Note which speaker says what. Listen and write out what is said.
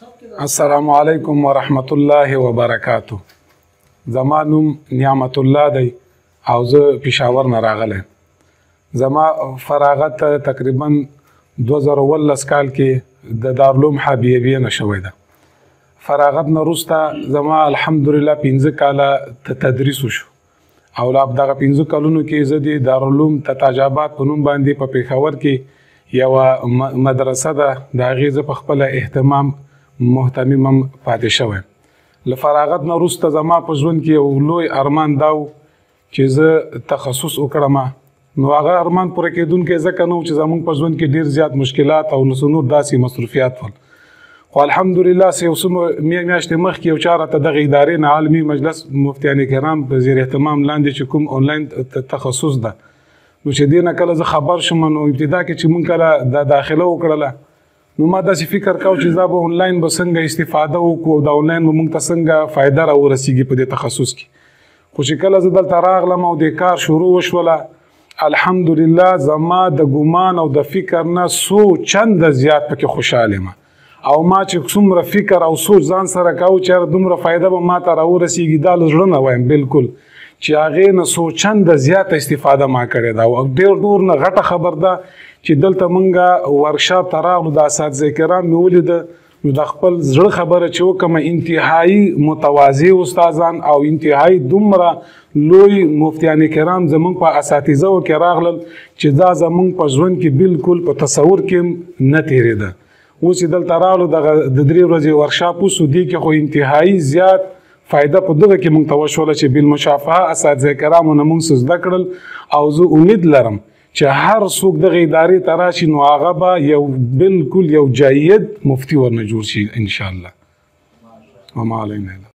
Speaker 1: السلام علیکم ورحمت الله وبرکاتو. زما نوم نعمت الله دی او زه پېښور نه راغلی. زما فراغت تقریبا 2019 کال کې د دارالعلوم حبیبیه نه شوی ده. فراغت نه وروسته زما الحمدلله 15 کاله تدریس وشو او دغه 15 کلونو کې زه د دارالعلوم تتاجابات په نوم باندې په پېښور کې یوه مدرسه ده، د هغې زه په خپله اهتمام مهتمم پاتې شوی. له فراغت نه وروسته زما په ژوند کې یو لوی ارمان دا و چې زه تخصص وکړم. نو هغه ارمان پوره کېدونکی ځکه نه و چې زموږ په ژوند کې ډېر زیات مشکلات او نور داسې مصروفیات ول. خو الحمدلله یو څه میاشتې مخکې یو چا راته دغه ادارې نه عالمي مجلس مفتیان کرام په زیر اهتمام لاندې چې کوم آنلاین تخصص ده، نو چې دې نه کله زه خبر شوم، نو ابتدا کې چې مونږ کله د داخله وکړله نو ما داسې فکر کاوه چې دا به آنلاین به څنګه استفاده وکړو او د آنلاین به مونږ ته څنګه فایده راورسېږي په دې تخصص کې. خو چې کله زه دلته راغلم او د کار شروع وشوله، الحمدلله زما د ګمان او د فکر نه څو چنده زیات پکې خوشحال یم. او ما چې څومره فکر او سوچ ځان سره کاوه چې دومره فایده به ما ته راورسېږي، دا له زړه نه وایم بالکل، چې هغې نه څو چنده زیاته استفاده ما کړې ده. او ډېر نور نه غټه خبر ده چې دلته مونږ ورکشاپ ته راغلو، د اساتذه کرام مې ولیده، نو د خپل زړه خبره چې وکړم، انتهایي متواضع استادان او انتهایي دومره لوی مفتیان کرام زمونږ په اساتذو کې راغلل چې دا زمونږ په ژوند کې بالکل په تصور کې نه تېرېده. اوس چې دلته راغلو د 3 ورځې ورکشاپ وسو، دې کې خو انتهایي زیات فایده په دغه کې مونږ ته وشوله چې بالمشافهه اساتذه کرامو نه مونږ څه زده کړل. او زه امید لرم چې هر څوک دغه ادارې ته راشي نو هغه به یو بالکل یو جید مفتي ورنه جوړ شي انشاءالله. وما علینا.